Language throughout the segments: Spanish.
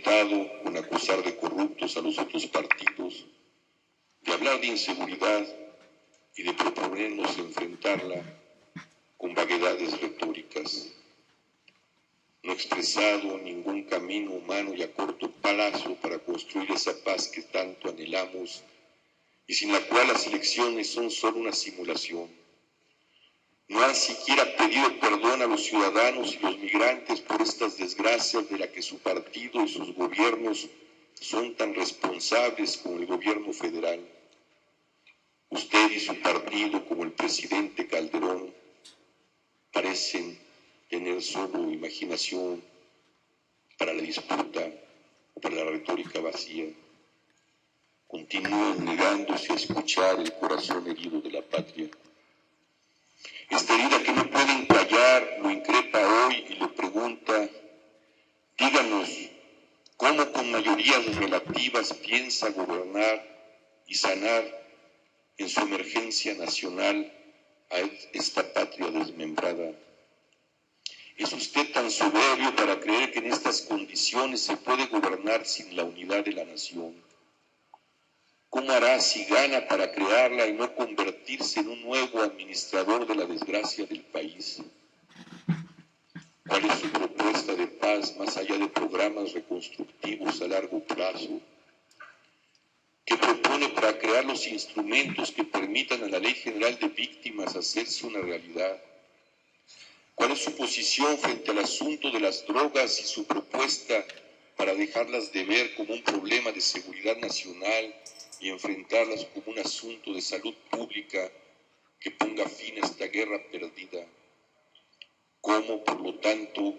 bastado con acusar de corruptos a los otros partidos, de hablar de inseguridad y de proponernos enfrentarla con vaguedades retóricas. No ha expresado ningún camino humano y a corto plazo para construir esa paz que tanto anhelamos y sin la cual las elecciones son solo una simulación. No han siquiera pedido perdón a los ciudadanos y los migrantes por estas desgracias de las que su partido y sus gobiernos son tan responsables como el gobierno federal. Usted y su partido, como el presidente Calderón, parecen tener solo imaginación para la disputa o para la retórica vacía. Continúan negándose a escuchar el corazón herido de la patria. Esta herida que no pueden callar lo increpa hoy y le pregunta: díganos, ¿cómo con mayorías relativas piensa gobernar y sanar en su emergencia nacional a esta patria desmembrada? ¿Es usted tan soberbio para creer que en estas condiciones se puede gobernar sin la unidad de la nación? ¿Cómo hará si gana para crearla y no convertirse en un nuevo administrador de la desgracia del país? ¿Cuál es su propuesta de paz más allá de programas reconstructivos a largo plazo? ¿Qué propone para crear los instrumentos que permitan a la Ley General de Víctimas hacerse una realidad? ¿Cuál es su posición frente al asunto de las drogas y su propuesta para dejarlas de ver como un problema de seguridad nacional y enfrentarlas como un asunto de salud pública que ponga fin a esta guerra perdida? ¿Cómo, por lo tanto,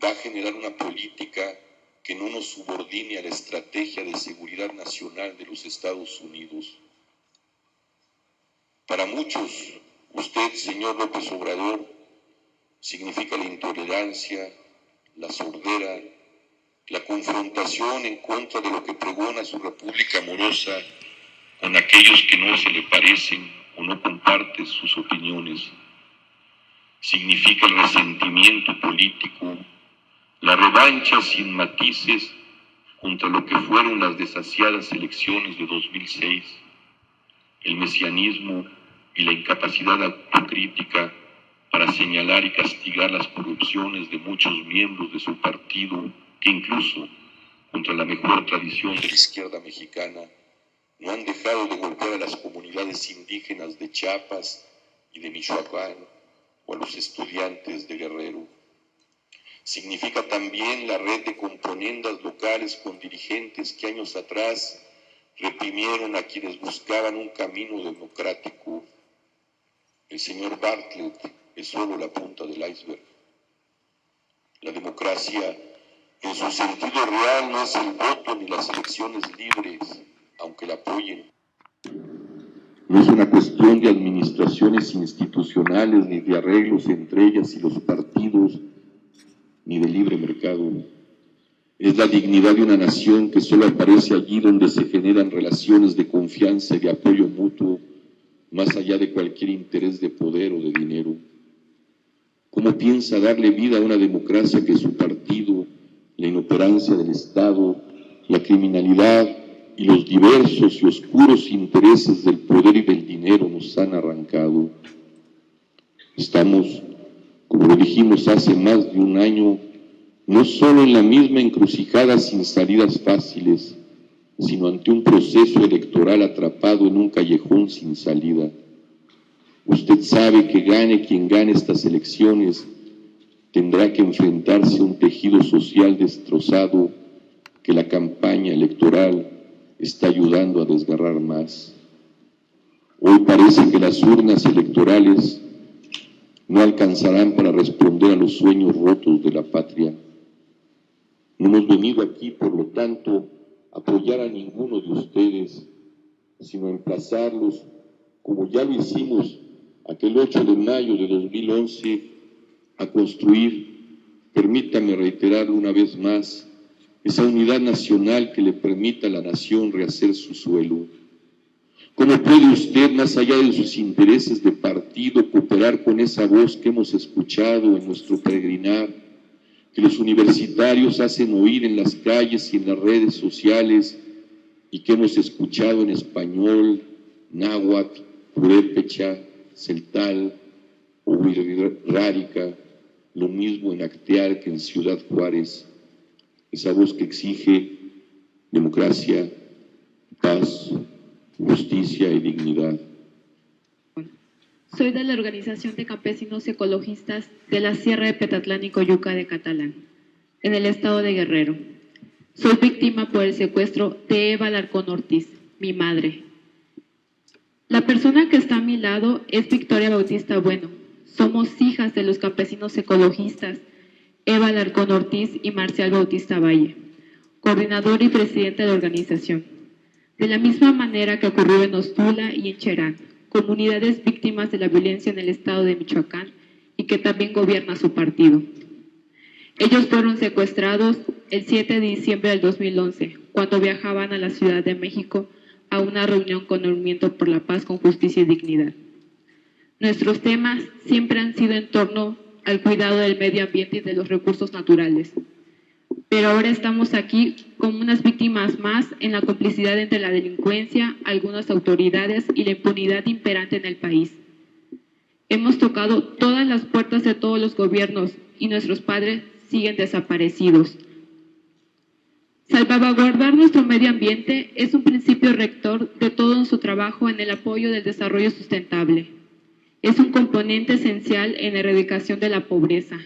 va a generar una política que no nos subordine a la estrategia de seguridad nacional de los Estados Unidos? Para muchos, usted, señor López Obrador, significa la intolerancia, la sordera, la confrontación en contra de lo que pregona su república amorosa con aquellos que no se le parecen o no comparten sus opiniones. Significa el resentimiento político, la revancha sin matices contra lo que fueron las desasiadas elecciones de 2006, el mesianismo y la incapacidad autocrítica para señalar y castigar las corrupciones de muchos miembros de su partido que incluso, contra la mejor tradición de la izquierda mexicana, no han dejado de golpear a las comunidades indígenas de Chiapas y de Michoacán o a los estudiantes de Guerrero. Significa también la red de componendas locales con dirigentes que años atrás reprimieron a quienes buscaban un camino democrático. El señor Bartlett es solo la punta del iceberg. La democracia, en su sentido real, no es el voto ni las elecciones libres, aunque la apoyen. No es una cuestión de administraciones institucionales, ni de arreglos entre ellas y los partidos, ni de libre mercado. Es la dignidad de una nación que solo aparece allí donde se generan relaciones de confianza y de apoyo mutuo, más allá de cualquier interés de poder o de dinero. ¿Cómo piensa darle vida a una democracia que su partido, la inoperancia del Estado, la criminalidad y los diversos y oscuros intereses del poder y del dinero nos han arrancado? Estamos, como lo dijimos hace más de un año, no solo en la misma encrucijada sin salidas fáciles, sino ante un proceso electoral atrapado en un callejón sin salida. Usted sabe que gane quien gane estas elecciones, tendrá que enfrentarse a un tejido social destrozado que la campaña electoral está ayudando a desgarrar más. Hoy parece que las urnas electorales no alcanzarán para responder a los sueños rotos de la patria. No hemos venido aquí, por lo tanto, a apoyar a ninguno de ustedes, sino a emplazarlos, como ya lo hicimos aquel 8 de mayo de 2011, a construir, permítame reiterarlo una vez más, esa unidad nacional que le permita a la nación rehacer su suelo. ¿Cómo puede usted, más allá de sus intereses de partido, cooperar con esa voz que hemos escuchado en nuestro peregrinar, que los universitarios hacen oír en las calles y en las redes sociales y que hemos escuchado en español, náhuatl, purépecha, celtal o wixárika, lo mismo en Acteal que en Ciudad Juárez, esa voz que exige democracia, paz, justicia y dignidad. Soy de la Organización de Campesinos Ecologistas de la Sierra de Petatlán y Coyuca de Catalán, en el estado de Guerrero. Soy víctima por el secuestro de Eva Alarcón Ortiz, mi madre. La persona que está a mi lado es Victoria Bautista Bueno. Somos hijas de los campesinos ecologistas Eva Alarcón Ortiz y Marcial Bautista Valle, coordinador y presidente de la organización. De la misma manera que ocurrió en Ostula y en Cherán, comunidades víctimas de la violencia en el estado de Michoacán y que también gobierna su partido. Ellos fueron secuestrados el 7 de diciembre del 2011, cuando viajaban a la Ciudad de México a una reunión con el Movimiento por la Paz con Justicia y Dignidad. Nuestros temas siempre han sido en torno al cuidado del medio ambiente y de los recursos naturales. Pero ahora estamos aquí como unas víctimas más en la complicidad entre la delincuencia, algunas autoridades y la impunidad imperante en el país. Hemos tocado todas las puertas de todos los gobiernos y nuestros padres siguen desaparecidos. Salvaguardar nuestro medio ambiente es un principio rector de todo nuestro trabajo en el apoyo del desarrollo sustentable. Es un componente esencial en la erradicación de la pobreza.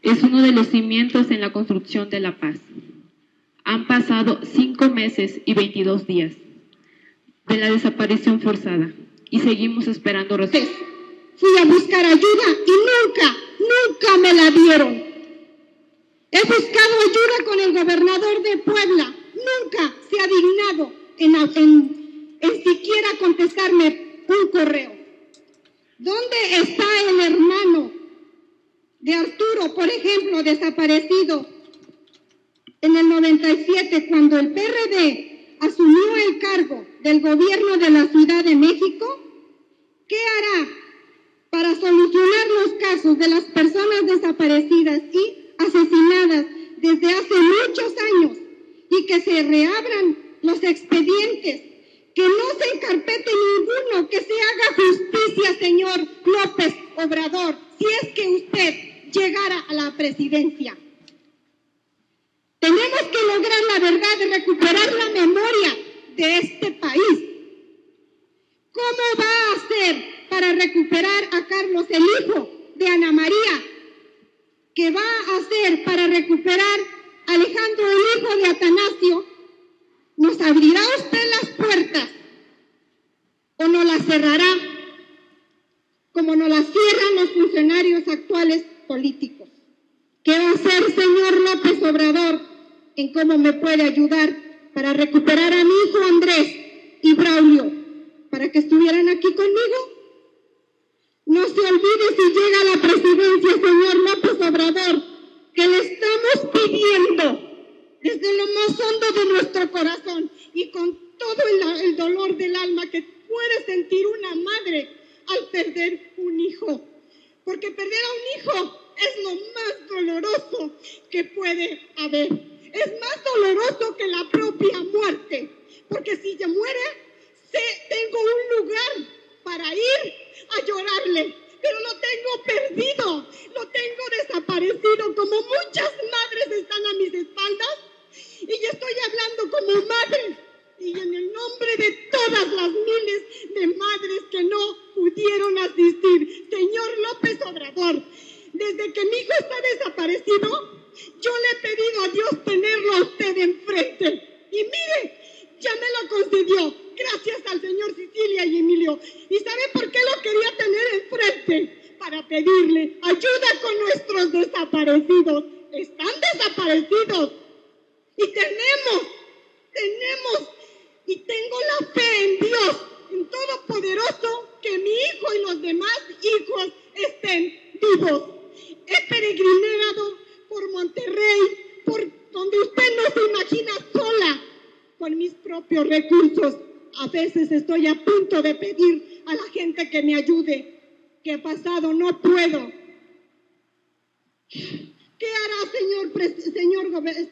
Es uno de los cimientos en la construcción de la paz. Han pasado 5 meses y 22 días de la desaparición forzada y seguimos esperando resultados. Fui a buscar ayuda y nunca me la dieron. He buscado ayuda con el gobernador de Puebla. Nunca se ha dignado en siquiera contestarme un correo. ¿Dónde está el hermano de Arturo, por ejemplo, desaparecido en el 97, cuando el PRD asumió el cargo del gobierno de la Ciudad de México? ¿Qué hará para solucionar los casos de las personas desaparecidas y asesinadas desde hace muchos años y que se reabran los expedientes, que no se encarpete ninguno, que se haga justicia, señor López Obrador, si es que usted llegara a la presidencia? Tenemos que lograr la verdad, de recuperar la memoria de este país. ¿Cómo va a hacer para recuperar a Carlos, el hijo de Ana María? ¿Qué va a hacer para recuperar a Alejandro, el hijo de Atanasio? ¿Nos abrirá usted las puertas o nos las cerrará, como nos las cierran los funcionarios actuales políticos? ¿Qué va a hacer, señor López Obrador, en cómo me puede ayudar para recuperar a mi hijo Andrés y Braulio, para que estuvieran aquí conmigo? No se olvide, si llega a la presidencia, señor López Obrador, que le estamos pidiendo desde lo más hondo de nuestro corazón y con todo el dolor del alma que puede sentir una madre al perder un hijo. Porque perder a un hijo es lo más doloroso que puede haber. Es más doloroso que la propia muerte. Porque si se muere, tengo un lugar para ir a llorarle, pero lo tengo perdido, lo tengo desaparecido, como muchas madres están a mis espaldas, y yo estoy hablando como madre, y en el nombre de todas las miles de madres que no pudieron asistir. Señor López Obrador, desde que mi hijo está desaparecido, yo le he pedido a Dios tenerlo a usted enfrente, y mire, ya me lo concedió, gracias al señor Sicilia y Emilio. ¿Y sabe por qué lo quería tener enfrente? Para pedirle ayuda con nuestros desaparecidos. Están desaparecidos. Y y tengo la fe en Dios, en Todopoderoso, que mi hijo y los demás hijos estén vivos. He peregrinado por Monterrey, por donde usted no se imagina, sola, con mis propios recursos. A veces estoy a punto de pedir a la gente que me ayude. ¿Qué ha pasado? No puedo. ¿Qué hará, señor gobernador?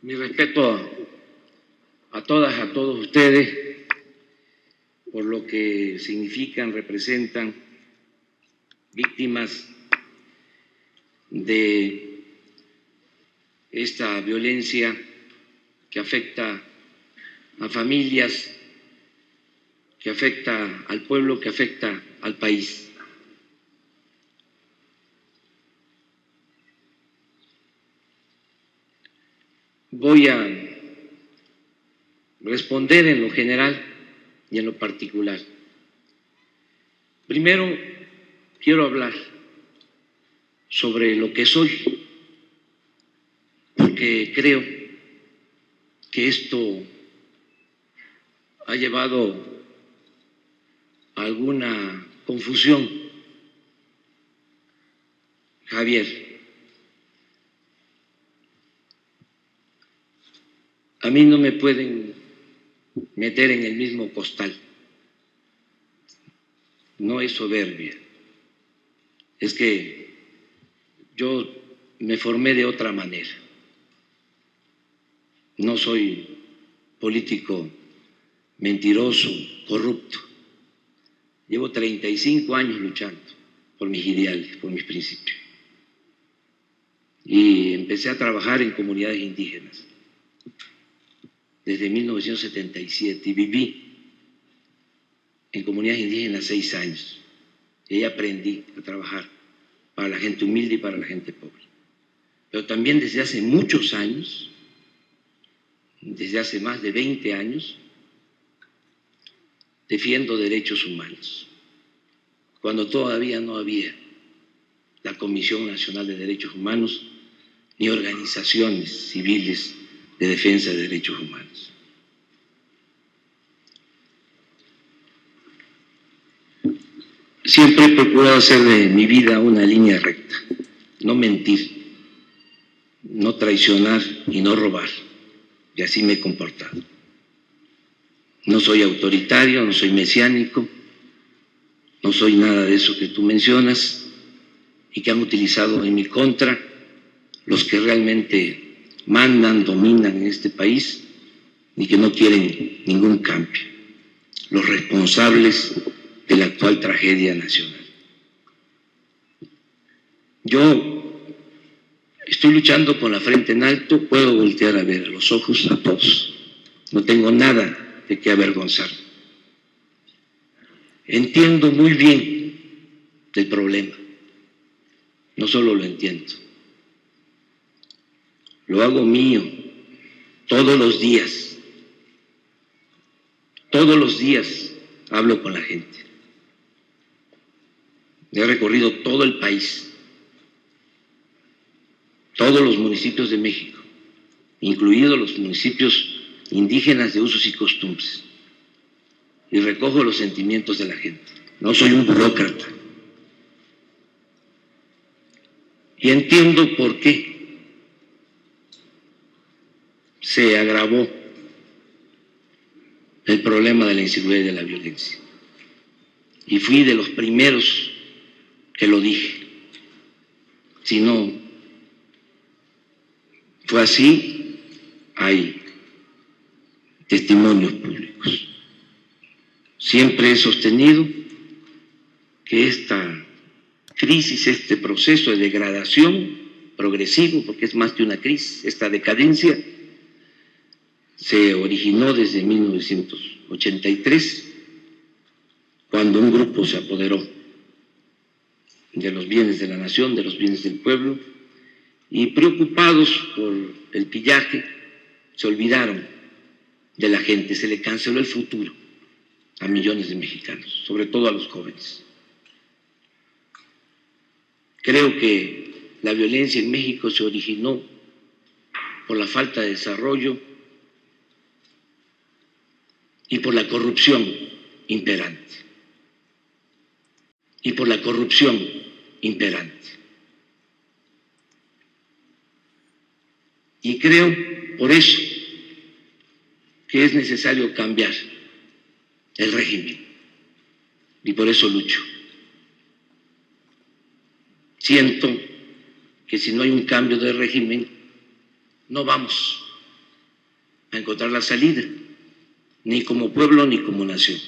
Mi respeto a todas, a todos ustedes, por lo que significan, representan víctimas de esta violencia que afecta a familias, que afecta al pueblo, que afecta al país. Voy a responder en lo general y en lo particular. Primero, quiero hablar sobre lo que soy, porque creo que esto ha llevado a alguna confusión. Javier, a mí no me pueden meter en el mismo costal. No es soberbia, es que yo me formé de otra manera. No soy político mentiroso, corrupto. Llevo 35 años luchando por mis ideales, por mis principios. Y empecé a trabajar en comunidades indígenas desde 1977 y viví en comunidades indígenas 6 años. Y ahí aprendí a trabajar para la gente humilde y para la gente pobre. Pero también desde hace muchos años, desde hace más de 20 años, defiendo derechos humanos, cuando todavía no había la Comisión Nacional de Derechos Humanos ni organizaciones civiles de defensa de derechos humanos. Siempre he procurado hacer de mi vida una línea recta, no mentir, no traicionar y no robar, y así me he comportado. No soy autoritario, no soy mesiánico, no soy nada de eso que tú mencionas y que han utilizado en mi contra los que realmente mandan, dominan en este país y que no quieren ningún cambio, los responsables de la actual tragedia nacional. Yo estoy luchando con la frente en alto, puedo voltear a ver a los ojos a todos, no tengo nada de qué avergonzarme. Entiendo muy bien el problema, no solo lo entiendo, lo hago mío todos los días hablo con la gente. He recorrido todo el país, todos los municipios de México, incluidos los municipios indígenas de usos y costumbres, y recojo los sentimientos de la gente. No soy un burócrata. Y entiendo por qué se agravó el problema de la inseguridad y de la violencia. Y fui de los primeros que lo dije. Si no fue así, hay testimonios públicos. Siempre he sostenido que esta crisis, este proceso de degradación progresivo, porque es más que una crisis, esta decadencia, se originó desde 1983, cuando un grupo se apoderó de los bienes de la nación, de los bienes del pueblo, y preocupados por el pillaje, se olvidaron de la gente, se le canceló el futuro a millones de mexicanos, sobre todo a los jóvenes. Creo que la violencia en México se originó por la falta de desarrollo y por la corrupción imperante. y por la corrupción imperante. Y creo por eso que es necesario cambiar el régimen y por eso lucho. Siento que si no hay un cambio de régimen no vamos a encontrar la salida, ni como pueblo ni como nación.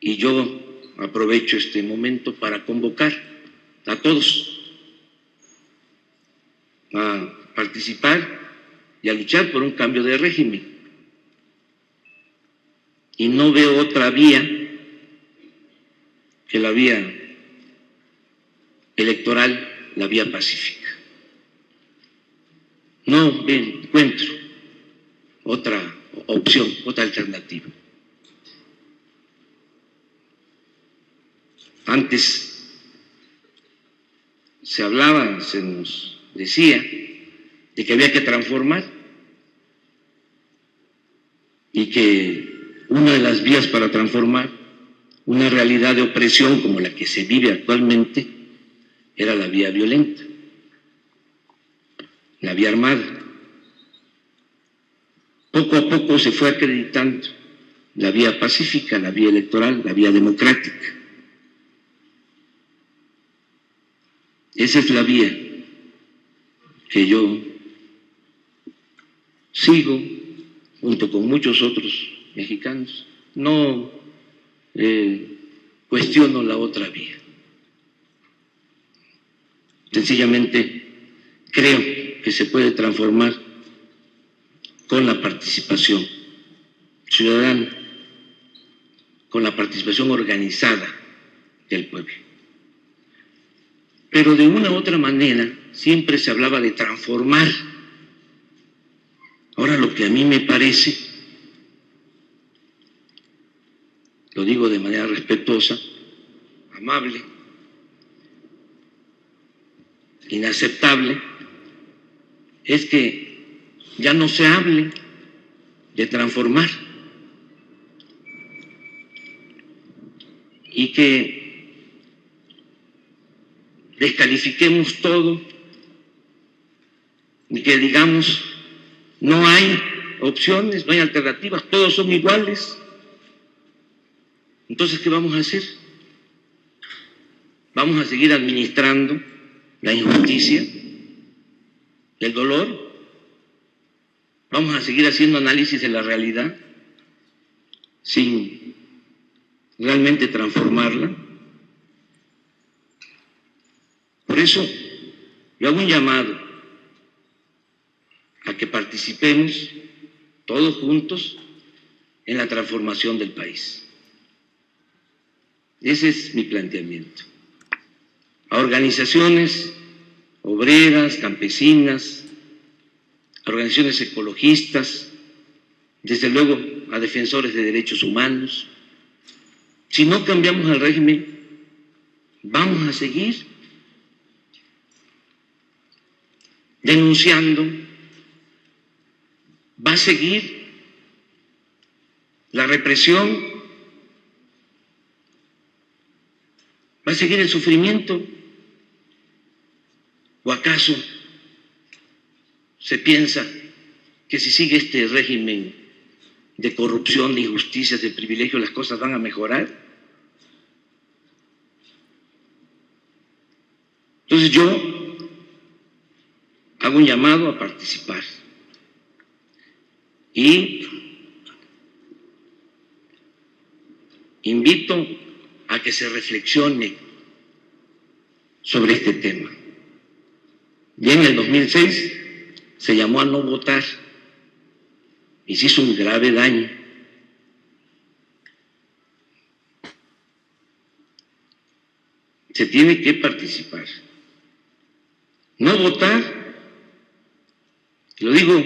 Y yo aprovecho este momento para convocar a todos a participar y a luchar por un cambio de régimen. Y no veo otra vía que la vía electoral, la vía pacífica. No encuentro otra opción, otra alternativa. Antes se hablaba, se nos decía de que había que transformar y que una de las vías para transformar una realidad de opresión como la que se vive actualmente era la vía violenta, la vía armada. Poco a poco se fue acreditando la vía pacífica, la vía electoral, la vía democrática. Esa es la vía que yo sigo junto con muchos otros mexicanos. No cuestiono la otra vía. Sencillamente creo que se puede transformar con la participación ciudadana, con la participación organizada del pueblo. Pero de una u otra manera siempre se hablaba de transformar. Ahora lo que a mí me parece, lo digo de manera respetuosa, amable, inaceptable, es que ya no se hable de transformar y que descalifiquemos todo y que digamos no hay opciones, no hay alternativas, todos son iguales. Entonces, ¿qué vamos a hacer? ¿Vamos a seguir administrando la injusticia, el dolor? ¿Vamos a seguir haciendo análisis de la realidad sin realmente transformarla? Por eso, yo hago un llamado a que participemos todos juntos en la transformación del país. Ese es mi planteamiento. A organizaciones obreras, campesinas, a organizaciones ecologistas, desde luego a defensores de derechos humanos. Si no cambiamos el régimen, vamos a seguir denunciando, va a seguir la represión, va a seguir el sufrimiento. ¿O acaso se piensa que si sigue este régimen de corrupción, de injusticias, de privilegios, las cosas van a mejorar? Entonces yo hago un llamado a participar y invito a que se reflexione sobre este tema. Ya en el 2006 se llamó a no votar y se hizo un grave daño. Se tiene que participar. No votar, lo digo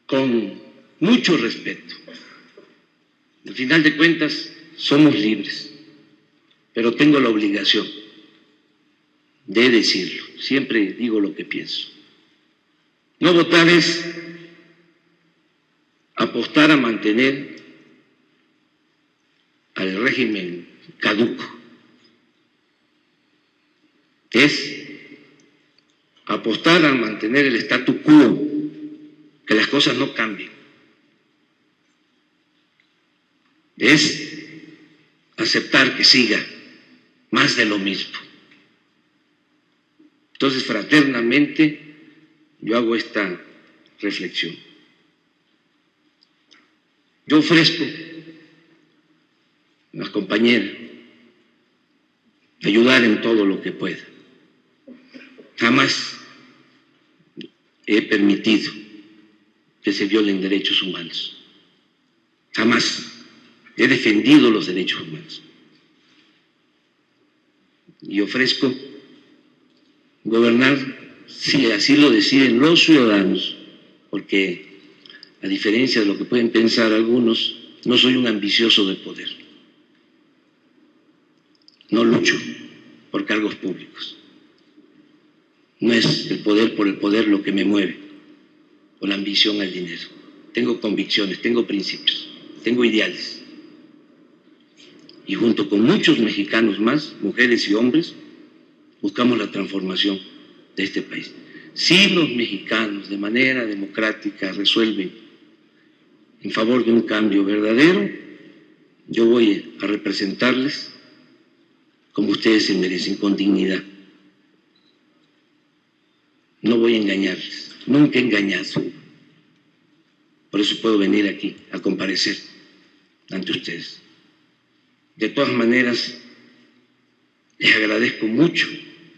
con mucho respeto. Al final de cuentas, somos libres, pero tengo la obligación de decirlo. Siempre digo lo que pienso. No votar es apostar a mantener al régimen caduco. Es apostar a mantener el statu quo, que las cosas no cambien. Es aceptar que siga más de lo mismo. Entonces, fraternamente, yo hago esta reflexión. Yo ofrezco a las compañeras ayudar en todo lo que pueda. Jamás he permitido que se violen derechos humanos. Jamás he defendido los derechos humanos. Y ofrezco gobernar si así lo deciden los ciudadanos, porque a diferencia de lo que pueden pensar algunos, no soy un ambicioso de poder. No lucho por cargos públicos. No es el poder por el poder lo que me mueve, o la ambición al dinero. Tengo convicciones, tengo principios, tengo ideales. Y junto con muchos mexicanos más, mujeres y hombres, buscamos la transformación de este país. Si los mexicanos de manera democrática resuelven en favor de un cambio verdadero, yo voy a representarles como ustedes se merecen, con dignidad. No voy a engañarles, nunca he engañado. Por eso puedo venir aquí a comparecer ante ustedes. De todas maneras, les agradezco mucho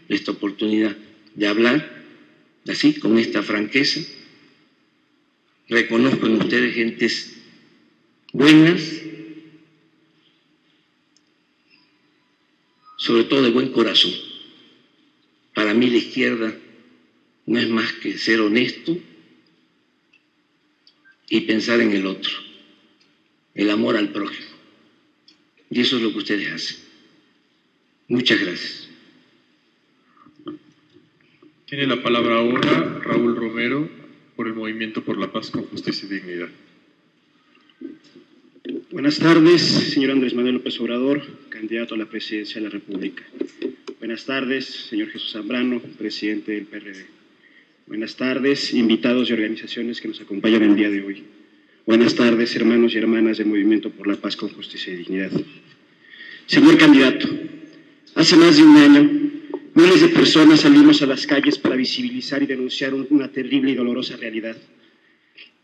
esta oportunidad de hablar así, con esta franqueza. Reconozco en ustedes gentes buenas, sobre todo de buen corazón. Para mí la izquierda no es más que ser honesto y pensar en el otro, el amor al prójimo. Y eso es lo que ustedes hacen. Muchas gracias. Tiene la palabra ahora Raúl Romero por el Movimiento por la Paz con Justicia y Dignidad. Buenas tardes, señor Andrés Manuel López Obrador, candidato a la presidencia de la República. Buenas tardes, señor Jesús Zambrano, presidente del PRD. Buenas tardes, invitados y organizaciones que nos acompañan el día de hoy. Buenas tardes, hermanos y hermanas del Movimiento por la Paz con Justicia y Dignidad. Señor candidato, hace más de un año, miles de personas salimos a las calles para visibilizar y denunciar una terrible y dolorosa realidad.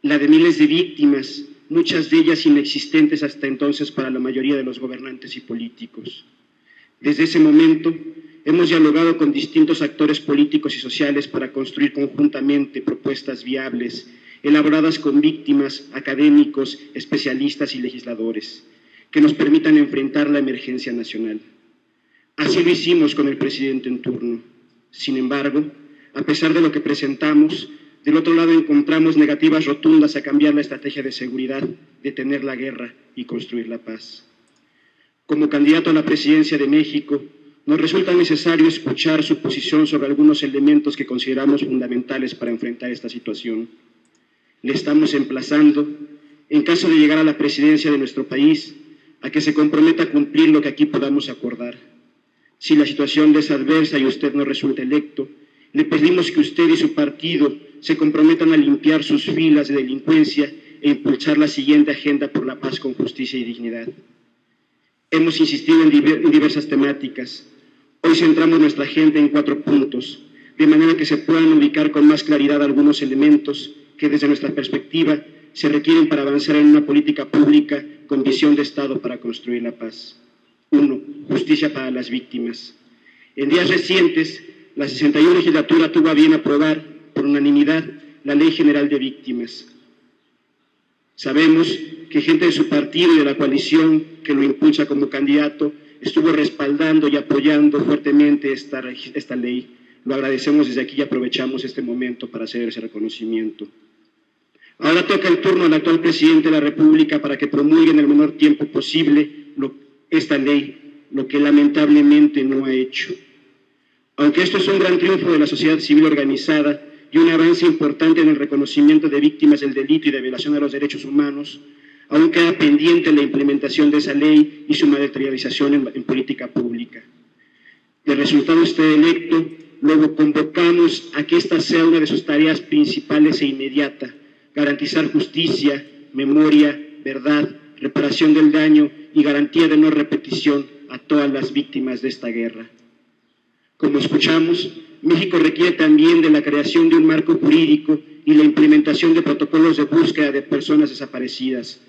La de miles de víctimas, muchas de ellas inexistentes hasta entonces para la mayoría de los gobernantes y políticos. Desde ese momento, hemos dialogado con distintos actores políticos y sociales para construir conjuntamente propuestas viables, elaboradas con víctimas, académicos, especialistas y legisladores, que nos permitan enfrentar la emergencia nacional. Así lo hicimos con el presidente en turno. Sin embargo, a pesar de lo que presentamos, del otro lado encontramos negativas rotundas a cambiar la estrategia de seguridad, detener la guerra y construir la paz. Como candidato a la presidencia de México, nos resulta necesario escuchar su posición sobre algunos elementos que consideramos fundamentales para enfrentar esta situación. Le estamos emplazando, en caso de llegar a la presidencia de nuestro país, a que se comprometa a cumplir lo que aquí podamos acordar. Si la situación le es adversa y usted no resulta electo, le pedimos que usted y su partido se comprometan a limpiar sus filas de delincuencia e impulsar la siguiente agenda por la paz con justicia y dignidad. Hemos insistido en diversas temáticas. Hoy centramos nuestra agenda en 4 puntos, de manera que se puedan ubicar con más claridad algunos elementos que desde nuestra perspectiva se requieren para avanzar en una política pública con visión de Estado para construir la paz. 1. Justicia para las víctimas. En días recientes, la 61 legislatura tuvo a bien aprobar por unanimidad la Ley General de Víctimas. Sabemos que gente de su partido y de la coalición que lo impulsa como candidato estuvo respaldando y apoyando fuertemente esta ley. Lo agradecemos desde aquí y aprovechamos este momento para hacer ese reconocimiento. Ahora toca el turno al actual presidente de la República para que promulgue en el menor tiempo posible esta ley, lo que lamentablemente no ha hecho. Aunque esto es un gran triunfo de la sociedad civil organizada y un avance importante en el reconocimiento de víctimas del delito y de violación a los derechos humanos, Aún queda pendiente la implementación de esa ley y su materialización en política pública. De resultado usted electo, luego convocamos a que esta sea una de sus tareas principales e inmediata: garantizar justicia, memoria, verdad, reparación del daño y garantía de no repetición a todas las víctimas de esta guerra. Como escuchamos, México requiere también de la creación de un marco jurídico y la implementación de protocolos de búsqueda de personas desaparecidas,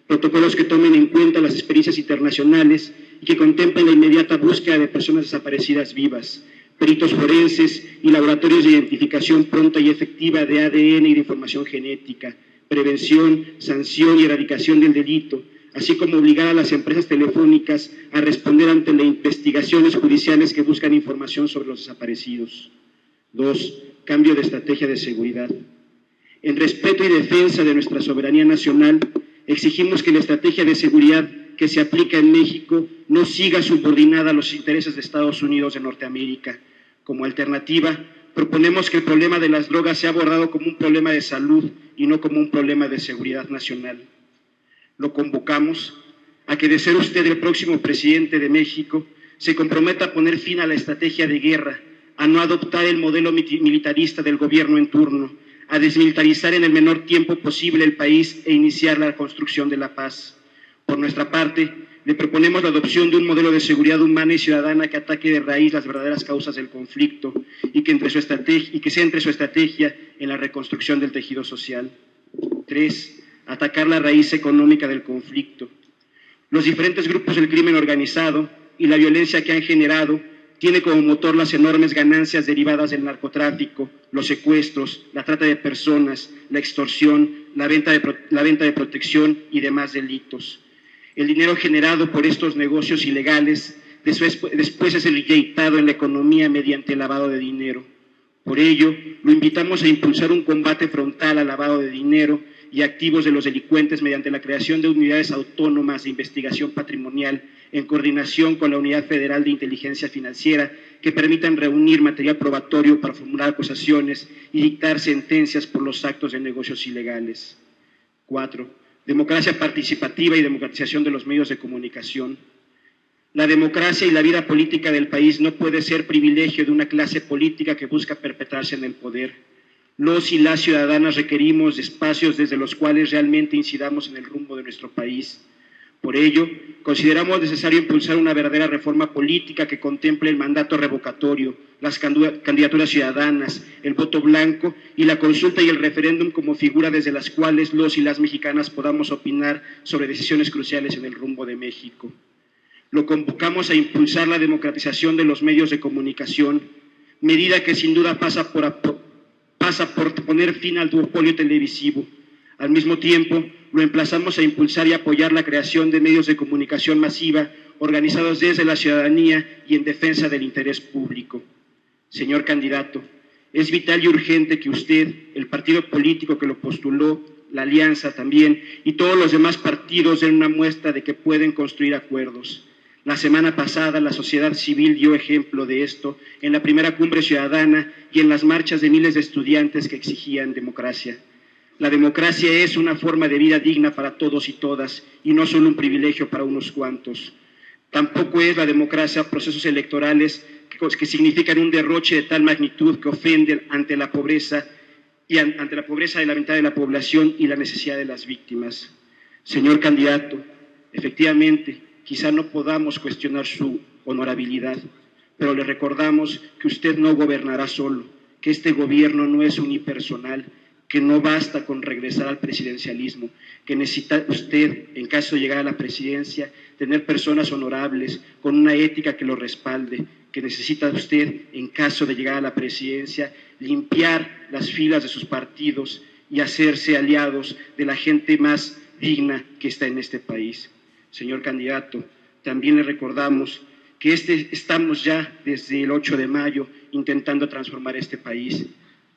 protocolos que tomen en cuenta las experiencias internacionales y que contemplen la inmediata búsqueda de personas desaparecidas vivas, peritos forenses y laboratorios de identificación pronta y efectiva de ADN y de información genética, prevención, sanción y erradicación del delito, así como obligar a las empresas telefónicas a responder ante las investigaciones judiciales que buscan información sobre los desaparecidos. 2. Cambio de estrategia de seguridad. En respeto y defensa de nuestra soberanía nacional, exigimos que la estrategia de seguridad que se aplica en México no siga subordinada a los intereses de Estados Unidos de Norteamérica. Como alternativa, proponemos que el problema de las drogas sea abordado como un problema de salud y no como un problema de seguridad nacional. Lo convocamos a que, de ser usted el próximo presidente de México, se comprometa a poner fin a la estrategia de guerra, a no adoptar el modelo militarista del gobierno en turno, a desmilitarizar en el menor tiempo posible el país e iniciar la construcción de la paz. Por nuestra parte, le proponemos la adopción de un modelo de seguridad humana y ciudadana que ataque de raíz las verdaderas causas del conflicto y que centre su estrategia en la reconstrucción del tejido social. 3. Atacar la raíz económica del conflicto. Los diferentes grupos del crimen organizado y la violencia que han generado tiene como motor las enormes ganancias derivadas del narcotráfico, los secuestros, la trata de personas, la extorsión, la venta de protección y demás delitos. El dinero generado por estos negocios ilegales después es inyectado en la economía mediante el lavado de dinero. Por ello, lo invitamos a impulsar un combate frontal al lavado de dinero y activos de los delincuentes mediante la creación de unidades autónomas de investigación patrimonial en coordinación con la Unidad Federal de Inteligencia Financiera que permitan reunir material probatorio para formular acusaciones y dictar sentencias por los actos de negocios ilegales. 4. Democracia participativa y democratización de los medios de comunicación. La democracia y la vida política del país no puede ser privilegio de una clase política que busca perpetrarse en el poder. Los y las ciudadanas requerimos de espacios desde los cuales realmente incidamos en el rumbo de nuestro país. Por ello, consideramos necesario impulsar una verdadera reforma política que contemple el mandato revocatorio, las candidaturas ciudadanas, el voto blanco y la consulta y el referéndum como figura desde las cuales los y las mexicanas podamos opinar sobre decisiones cruciales en el rumbo de México. Lo convocamos a impulsar la democratización de los medios de comunicación, medida que sin duda pasa por poner fin al duopolio televisivo. Al mismo tiempo, lo emplazamos a impulsar y apoyar la creación de medios de comunicación masiva organizados desde la ciudadanía y en defensa del interés público. Señor candidato, es vital y urgente que usted, el partido político que lo postuló, la Alianza también, y todos los demás partidos den una muestra de que pueden construir acuerdos. La semana pasada la sociedad civil dio ejemplo de esto en la primera cumbre ciudadana y en las marchas de miles de estudiantes que exigían democracia. La democracia es una forma de vida digna para todos y todas y no solo un privilegio para unos cuantos. Tampoco es la democracia procesos electorales que significan un derroche de tal magnitud que ofenden ante la pobreza de la mitad de la población y la necesidad de las víctimas. Señor candidato, efectivamente, quizá no podamos cuestionar su honorabilidad, pero le recordamos que usted no gobernará solo, que este gobierno no es unipersonal, que no basta con regresar al presidencialismo, que necesita usted, en caso de llegar a la presidencia, tener personas honorables, con una ética que lo respalde, que necesita usted, en caso de llegar a la presidencia, limpiar las filas de sus partidos y hacerse aliados de la gente más digna que está en este país. Señor candidato, también le recordamos que estamos ya desde el 8 de mayo intentando transformar este país.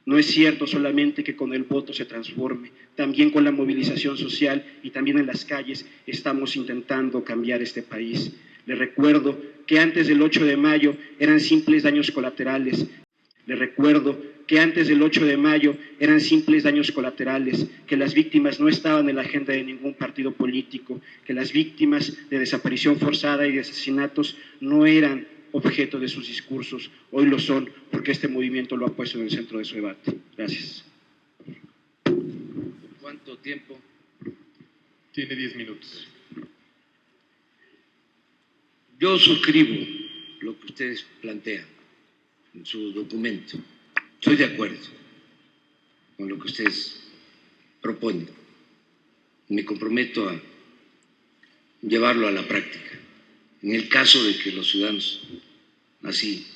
No es cierto solamente que con el voto se transforme, también con la movilización social y también en las calles estamos intentando cambiar este país. Le recuerdo que antes del 8 de mayo eran simples daños colaterales. Le recuerdo que antes del 8 de mayo eran simples daños colaterales, que las víctimas no estaban en la agenda de ningún partido político, que las víctimas de desaparición forzada y de asesinatos no eran objeto de sus discursos. Hoy lo son, porque este movimiento lo ha puesto en el centro de su debate. Gracias. ¿Cuánto tiempo? Tiene 10 minutos. Yo suscribo lo que ustedes plantean en su documento. Estoy de acuerdo con lo que ustedes proponen. Me comprometo a llevarlo a la práctica. En el caso de que los ciudadanos así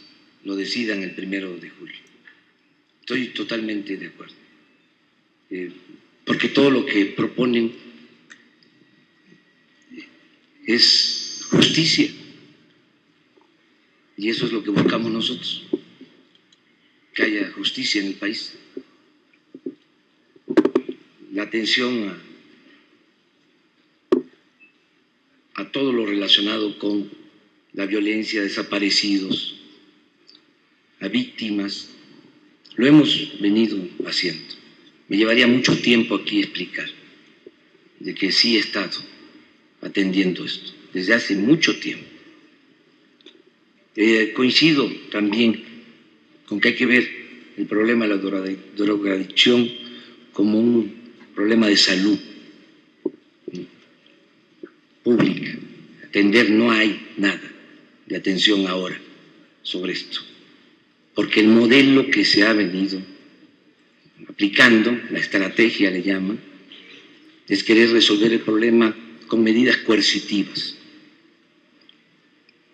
lo decidan el 1 de julio. Estoy totalmente de acuerdo. Porque todo lo que proponen es justicia. Y eso es lo que buscamos nosotros, que haya justicia en el país. La atención a todo lo relacionado con la violencia, desaparecidos, a víctimas, lo hemos venido haciendo. Me llevaría mucho tiempo aquí explicar de que sí he estado atendiendo esto desde hace mucho tiempo. Coincido también con que hay que ver el problema de la drogadicción como un problema de salud pública. Atender, no hay nada de atención ahora sobre esto, porque el modelo que se ha venido aplicando, la estrategia le llaman, es querer resolver el problema con medidas coercitivas,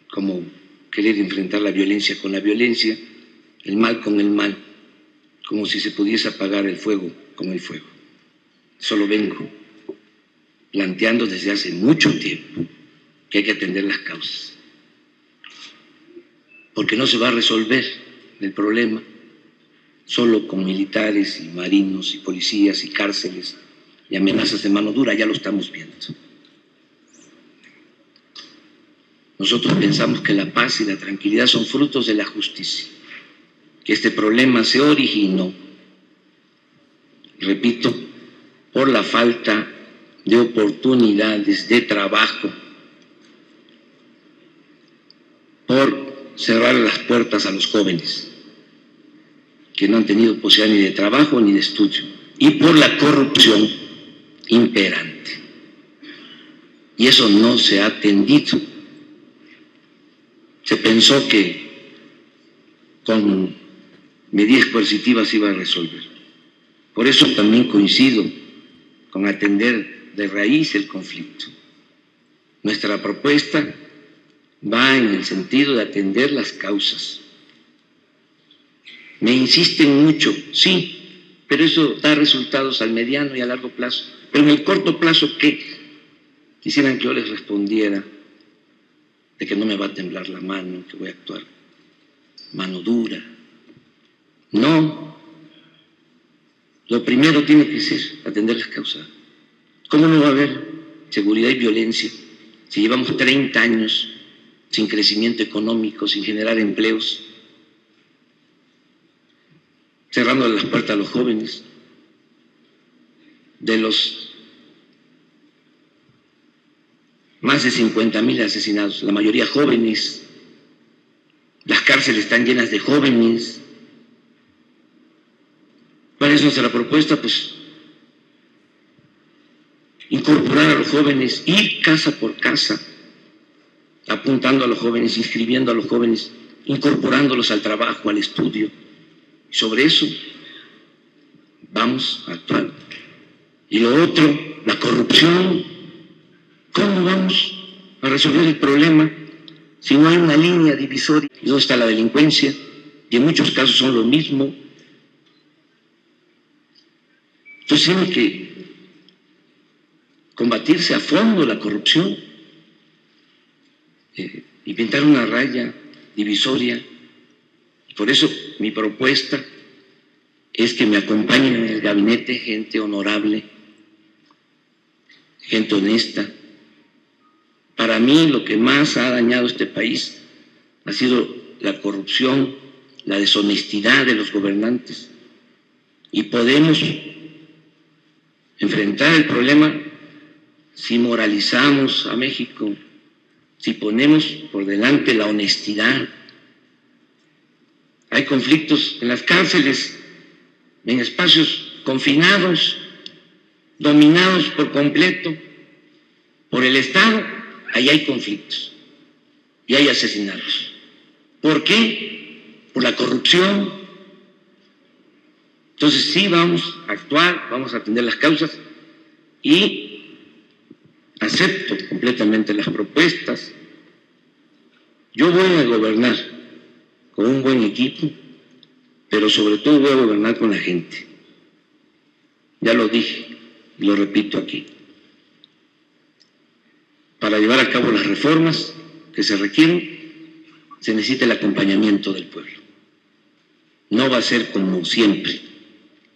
como querer enfrentar la violencia con la violencia, el mal con el mal, como si se pudiese apagar el fuego con el fuego. Eso lo vengo planteando desde hace mucho tiempo, que hay que atender las causas, porque no se va a resolver el problema solo con militares y marinos y policías y cárceles y amenazas de mano dura. Ya lo estamos viendo. Nosotros pensamos que la paz y la tranquilidad son frutos de la justicia, que este problema se originó, repito, por la falta de oportunidades de trabajo, por cerrar las puertas a los jóvenes que no han tenido posibilidad ni de trabajo ni de estudio, y por la corrupción imperante. Y eso no se ha atendido. Se pensó que con medidas coercitivas iba a resolver. Por eso también coincido con atender de raíz el conflicto. Nuestra propuesta va en el sentido de atender las causas. Me insisten mucho, sí, pero eso da resultados al mediano y a largo plazo. Pero en el corto plazo, ¿qué? Quisieran que yo les respondiera de que no me va a temblar la mano, que voy a actuar mano dura. No. Lo primero tiene que ser atender las causas. ¿Cómo no va a haber seguridad y violencia si llevamos 30 años sin crecimiento económico, sin generar empleos, cerrando las puertas a los jóvenes? De los más de 50,000 asesinados, la mayoría jóvenes, las cárceles están llenas de jóvenes. ¿Cuál es nuestra propuesta? Pues incorporar a los jóvenes, ir casa por casa, apuntando a los jóvenes, inscribiendo a los jóvenes, incorporándolos al trabajo, al estudio. Y sobre eso vamos a actuar. Y lo otro, la corrupción. ¿Cómo vamos a resolver el problema si no hay una línea divisoria? ¿Y dónde está la delincuencia? Y en muchos casos son lo mismo. Entonces tiene que combatirse a fondo la corrupción y pintar una raya divisoria. Por eso mi propuesta es que me acompañen en el gabinete gente honorable, gente honesta. Para mí lo que más ha dañado este país ha sido la corrupción la deshonestidad de los gobernantes y podemos enfrentar el problema si moralizamos a México, si ponemos por delante la honestidad. Hay conflictos en las cárceles, en espacios confinados, dominados por completo por el Estado. Ahí hay conflictos y hay asesinatos. ¿Por qué? Por la corrupción. Entonces sí vamos a actuar, vamos a atender las causas y acepto completamente las propuestas. Yo voy a gobernar con un buen equipo, pero sobre todo voy a gobernar con la gente. Ya lo dije y lo repito aquí. Para llevar a cabo las reformas que se requieren, se necesita el acompañamiento del pueblo. No va a ser como siempre,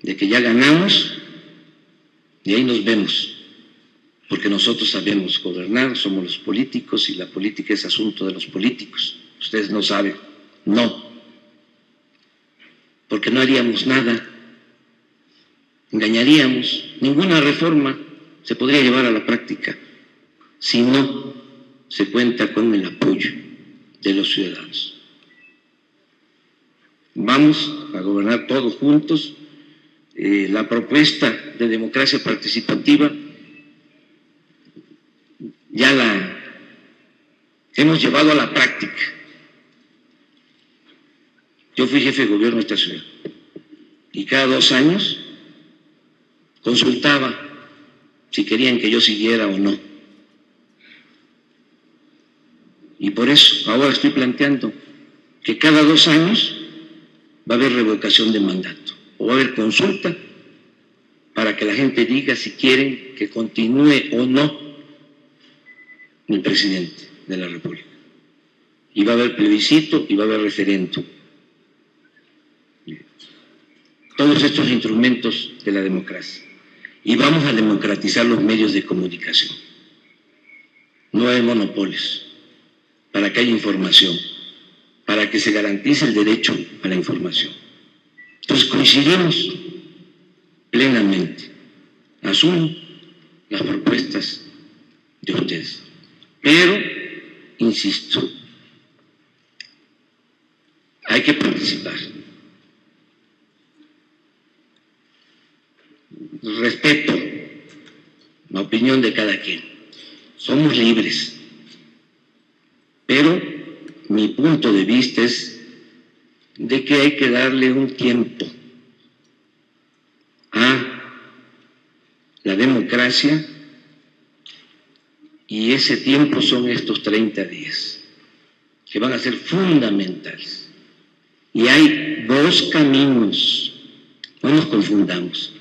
de que ya ganamos y ahí nos vemos, porque nosotros sabemos gobernar, somos los políticos y la política es asunto de los políticos. Ustedes no saben, no, porque no haríamos nada, engañaríamos, ninguna reforma se podría llevar a la práctica si no se cuenta con el apoyo de los ciudadanos. Vamos a gobernar todos juntos. La propuesta de democracia participativa ya la hemos llevado a la práctica. Yo fui jefe de gobierno de esta ciudad y cada 2 años consultaba si querían que yo siguiera o no. Y por eso ahora estoy planteando que cada 2 años va a haber revocación de mandato o va a haber consulta para que la gente diga si quieren que continúe o no el presidente de la República. Y va a haber plebiscito y va a haber referendo. Todos estos instrumentos de la democracia. Y vamos a democratizar los medios de comunicación. No hay monopolios, para que haya información, para que se garantice el derecho a la información. Entonces coincidimos plenamente. Asumo las propuestas de ustedes. Pero, insisto, hay que participar. Respeto la opinión de cada quien. Somos libres. Pero mi punto de vista es de que hay que darle un tiempo a la democracia y ese tiempo son estos 30 días que van a ser fundamentales. Y hay 2 caminos, no nos confundamos,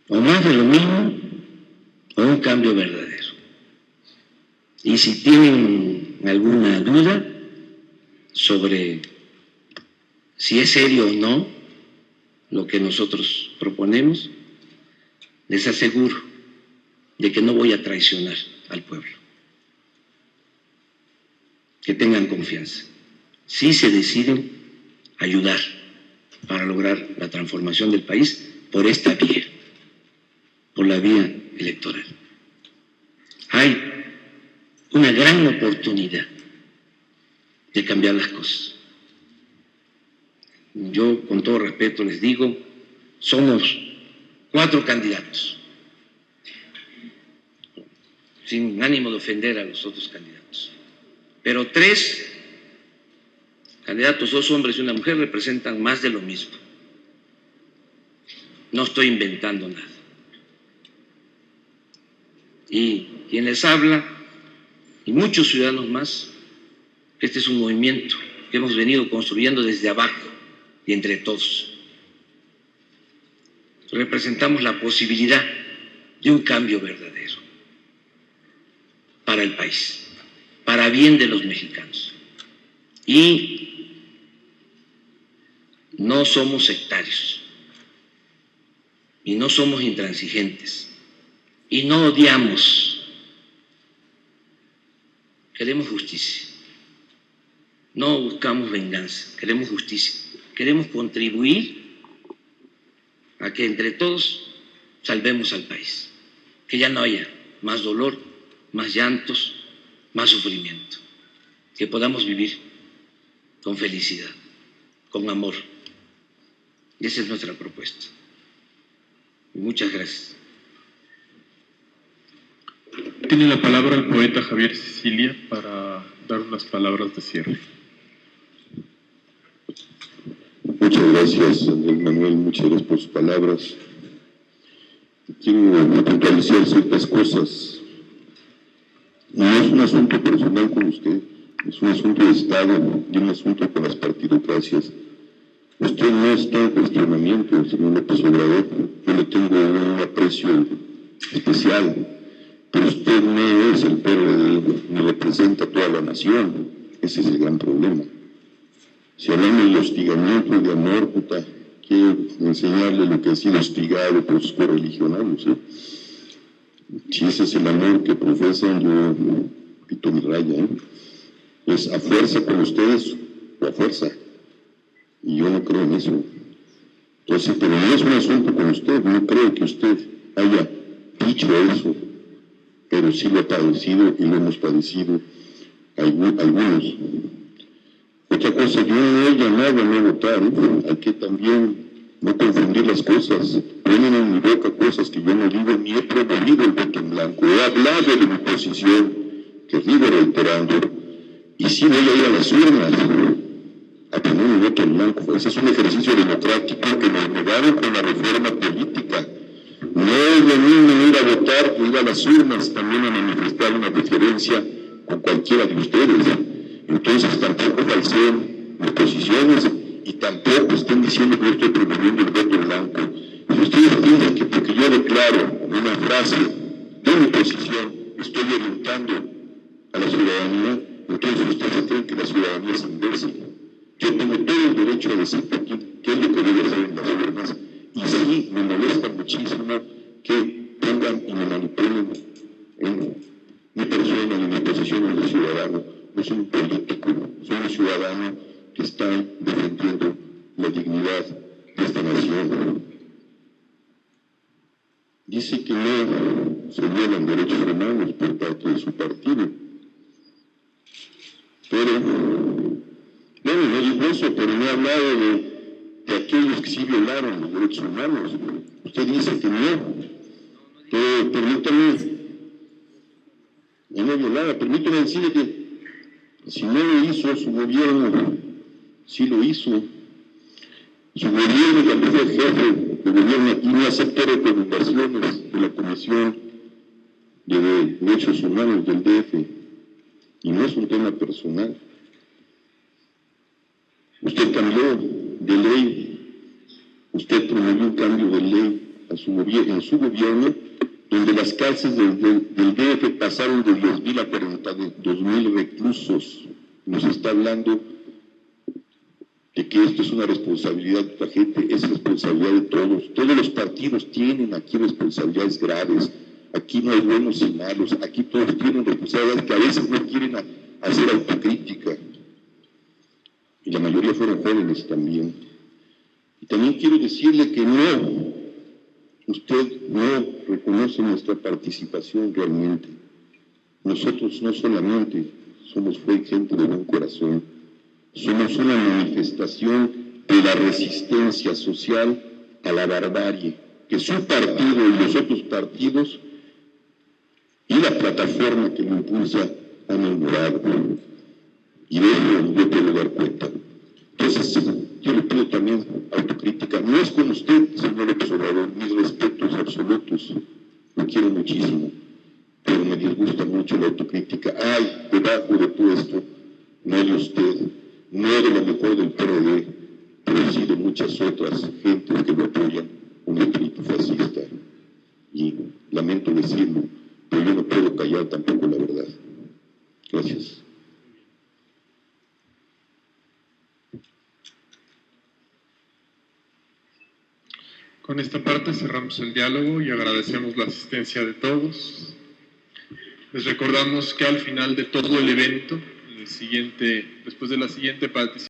o más de lo mismo o un cambio verdadero. Y si tienen alguna duda sobre si es serio o no lo que nosotros proponemos, les aseguro de que no voy a traicionar al pueblo. Que tengan confianza. Si se deciden ayudar para lograr la transformación del país por esta vía, por la vía electoral. Hay una gran oportunidad de cambiar las cosas. Yo, con todo respeto, les digo, somos 4 candidatos, sin ánimo de ofender a los otros candidatos. Pero 3 candidatos, 2 hombres y una mujer, representan más de lo mismo. No estoy inventando nada. Y quien les habla, y muchos ciudadanos más, este es un movimiento que hemos venido construyendo desde abajo y entre todos. Representamos la posibilidad de un cambio verdadero para el país, para bien de los mexicanos. Y no somos sectarios, y no somos intransigentes, y no odiamos. Queremos justicia. No buscamos venganza, queremos justicia. Queremos contribuir a que entre todos salvemos al país, que ya no haya más dolor, más llantos, más sufrimiento, que podamos vivir con felicidad, con amor. Y esa es nuestra propuesta. Y muchas gracias. Tiene la palabra el poeta Javier Sicilia para dar unas palabras de cierre. Muchas gracias, Andrés Manuel, muchas gracias por sus palabras. Quiero puntualizar ciertas cosas. No es un asunto personal con usted, es un asunto de Estado y un asunto con las partidocracias. Usted no está en cuestionamiento, señor López Obrador. Yo le tengo un aprecio especial, pero usted no es el PRD, ni representa a toda la nación. Ese es el gran problema. Si hablamos de hostigamiento y de amor, puta, quiero enseñarle lo que ha sido hostigado por sus correligionarios. Si ese es el amor que profesan, yo pito mi raya. Es a fuerza con ustedes o a fuerza. Y yo no creo en eso. Entonces, pero no es un asunto con usted, no creo que usted haya dicho eso, pero sí lo ha padecido y lo hemos padecido algunos. Otra cosa, yo no he llamado a no votar, hay que también no confundir las cosas. Ponen en mi boca cosas que yo no digo, ni he promovido el voto en blanco. He hablado de mi posición, que sigo reiterando, y sí voy a ir a las urnas a poner mi voto en blanco. Ese es un ejercicio democrático que nos negaron con la reforma política. No es lo mismo ir a votar o ir a las urnas también a manifestar una preferencia con cualquiera de ustedes. Entonces tampoco falseen mis posiciones y tampoco estén diciendo que yo estoy promoviendo el voto blanco. Si ustedes piensan que porque yo declaro una frase de mi posición estoy orientando a la ciudadanía, entonces ustedes creen que la ciudadanía es imbécil. Yo tengo todo el derecho a decir aquí qué es lo que voy a hacer en las urnas, y sí me molesta muchísimo que pongan y me manipulen en mi persona y en mi posición de ciudadano. No soy un político, soy un ciudadano que está defendiendo la dignidad de esta nación. Dice que no se violan derechos humanos por parte de su partido, pero bueno, no digo eso, pero no he hablado de aquellos que sí violaron los derechos humanos. Usted dice que no, pero permítame, no violaba, permítame decirle que si no lo hizo su gobierno, sí lo hizo. Su gobierno, cuando fue jefe de gobierno aquí, no aceptó recomendaciones de la Comisión de Derechos Humanos del DF, y no es un tema personal. Usted cambió de ley, usted promovió un cambio de ley en su gobierno, donde las cárceles del DF pasaron de 10,000 a 42,000 reclusos. Nos está hablando de que esto es una responsabilidad de la gente, es responsabilidad de todos. Todos los partidos tienen aquí responsabilidades graves. Aquí no hay buenos y malos, aquí todos tienen responsabilidades que a veces no quieren hacer autocrítica. Y la mayoría fueron jóvenes también. Y también quiero decirle que no, usted no reconoce nuestra participación realmente. Nosotros no solamente somos gente de buen corazón, somos una manifestación de la resistencia social a la barbarie que su partido y los otros partidos y la plataforma que lo impulsa han ignorado. Y de eso yo puedo dar cuenta. Entonces, yo le pido también autocrítica. No es con usted, señor López Obrador, mis respetos absolutos. Lo quiero muchísimo, pero me disgusta mucho la autocrítica. Hay debajo de todo esto, no de usted, no de lo mejor del PRD, pero sí de muchas otras gentes que lo apoyan, un espíritu fascista. Y lamento decirlo, pero yo no puedo callar tampoco la verdad. Gracias. Con esta parte cerramos el diálogo y agradecemos la asistencia de todos. Les recordamos que al final de todo el evento, después de la siguiente participación.